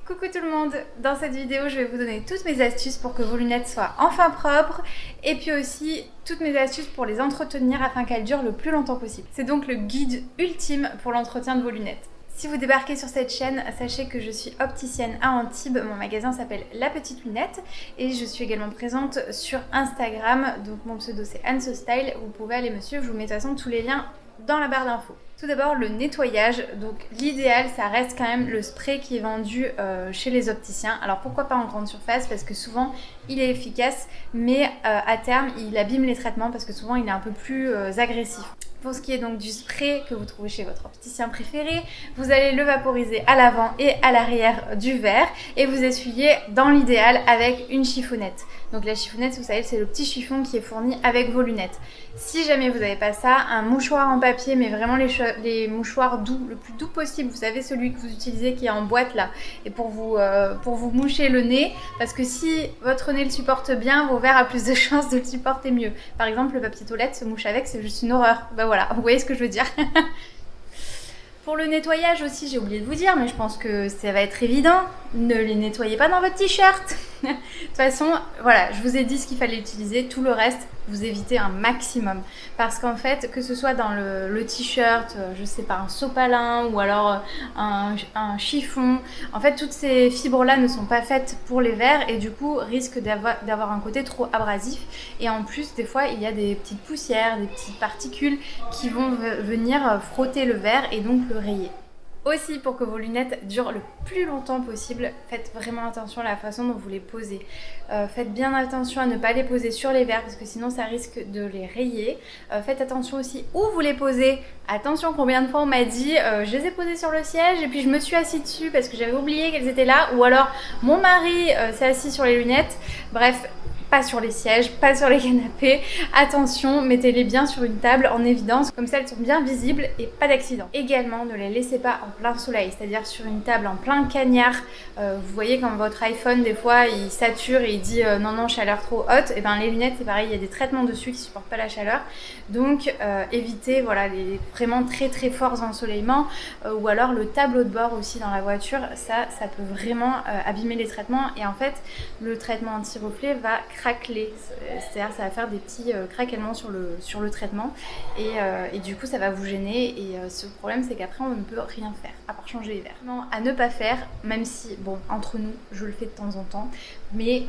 Coucou tout le monde, dans cette vidéo je vais vous donner toutes mes astuces pour que vos lunettes soient enfin propres et puis aussi toutes mes astuces pour les entretenir afin qu'elles durent le plus longtemps possible. C'est donc le guide ultime pour l'entretien de vos lunettes. Si vous débarquez sur cette chaîne, sachez que je suis opticienne à Antibes, mon magasin s'appelle La Petite Lunette et je suis également présente sur Instagram, donc mon pseudo c'est AnSoStyle, vous pouvez aller me suivre, je vous mets de toute façon tous les liens dans la barre d'infos. Tout d'abord le nettoyage, donc l'idéal ça reste quand même le spray qui est vendu chez les opticiens. Alors pourquoi pas en grande surface, parce que souvent il est efficace mais à terme il abîme les traitements parce que souvent il est un peu plus agressif. Pour ce qui est donc du spray que vous trouvez chez votre opticien préféré, vous allez le vaporiser à l'avant et à l'arrière du verre et vous essuyez dans l'idéal avec une chiffonnette. Donc la chiffonnette, vous savez, c'est le petit chiffon qui est fourni avec vos lunettes. Si jamais vous n'avez pas ça, un mouchoir en papier, mais vraiment les mouchoirs doux, le plus doux possible, vous savez celui que vous utilisez qui est en boîte là, et pour vous moucher le nez, parce que si votre nez le supporte bien, vos verres a plus de chances de le supporter mieux. Par exemple, le papier toilette se mouche avec, c'est juste une horreur. Ben voilà, vous voyez ce que je veux dire. Pour le nettoyage aussi, j'ai oublié de vous dire, mais je pense que ça va être évident, ne les nettoyez pas dans votre t-shirt. De toute façon, voilà, je vous ai dit ce qu'il fallait utiliser, tout le reste, vous évitez un maximum. Parce qu'en fait, que ce soit dans le t-shirt, je sais pas, un sopalin ou alors un chiffon, en fait, toutes ces fibres-là ne sont pas faites pour les verres et du coup, risquent d'avoir un côté trop abrasif. Et en plus, des fois, il y a des petites poussières, des petites particules qui vont venir frotter le verre et donc le rayer. Aussi, pour que vos lunettes durent le plus longtemps possible, faites vraiment attention à la façon dont vous les posez. Faites bien attention à ne pas les poser sur les verres parce que sinon ça risque de les rayer. Faites attention aussi où vous les posez. Attention, combien de fois on m'a dit je les ai posées sur le siège et puis je me suis assis dessus parce que j'avais oublié qu'elles étaient là. Ou alors mon mari s'est assis sur les lunettes. Bref. Pas sur les sièges, pas sur les canapés. Attention, mettez-les bien sur une table en évidence, comme ça elles sont bien visibles et pas d'accident. Également, ne les laissez pas en plein soleil, c'est-à-dire sur une table en plein cagnard. Vous voyez quand votre iPhone, des fois, il sature et il dit non, non, chaleur trop haute. Et bien les lunettes, c'est pareil, il y a des traitements dessus qui supportent pas la chaleur. Donc évitez voilà, les vraiment très très forts ensoleillements ou alors le tableau de bord aussi dans la voiture. Ça peut vraiment abîmer les traitements et en fait, le traitement anti-reflet va craqueler, c'est-à-dire ça va faire des petits craquements sur le traitement et du coup ça va vous gêner et ce problème c'est qu'après on ne peut rien faire à part changer les verres. Non, à ne pas faire, même si bon entre nous je le fais de temps en temps, mais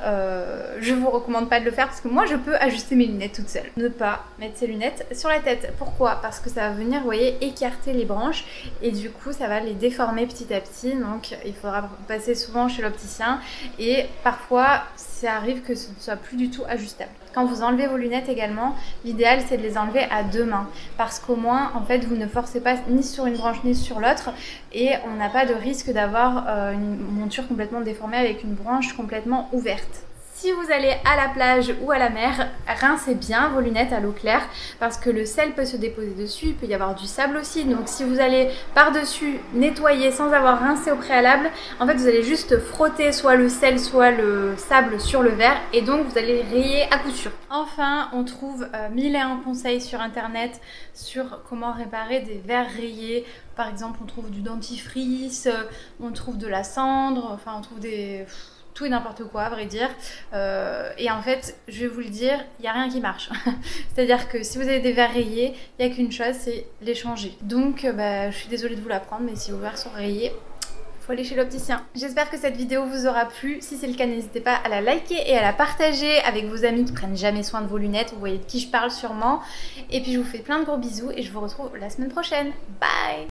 je vous recommande pas de le faire parce que moi je peux ajuster mes lunettes toute seule. Ne pas mettre ses lunettes sur la tête. Pourquoi? Parce que ça va venir, vous voyez, écarter les branches et du coup ça va les déformer petit à petit, donc il faudra passer souvent chez l'opticien et parfois ça arrive que ce ne soit plus du tout ajustable. Quand vous enlevez vos lunettes également, l'idéal c'est de les enlever à deux mains parce qu'au moins en fait vous ne forcez pas ni sur une branche ni sur l'autre et on n'a pas de risque d'avoir une monture complètement déformée avec une branche complètement ouverte. Si vous allez à la plage ou à la mer, rincez bien vos lunettes à l'eau claire parce que le sel peut se déposer dessus, il peut y avoir du sable aussi. Donc si vous allez par-dessus nettoyer sans avoir rincé au préalable, en fait vous allez juste frotter soit le sel soit le sable sur le verre et donc vous allez rayer à coup sûr. Enfin, on trouve 1001 conseils sur internet sur comment réparer des verres rayés. Par exemple, on trouve du dentifrice, on trouve de la cendre, enfin on trouve des... tout et n'importe quoi à vrai dire et en fait je vais vous le dire, il n'y a rien qui marche. C'est à dire que si vous avez des verres rayés, il n'y a qu'une chose, c'est les changer. Donc je suis désolée de vous l'apprendre, mais si vos verres sont rayés, faut aller chez l'opticien. J'espère que cette vidéo vous aura plu. Si c'est le cas, n'hésitez pas à la liker et à la partager avec vos amis qui prennent jamais soin de vos lunettes. Vous voyez de qui je parle sûrement. Et puis je vous fais plein de gros bisous et je vous retrouve la semaine prochaine. Bye!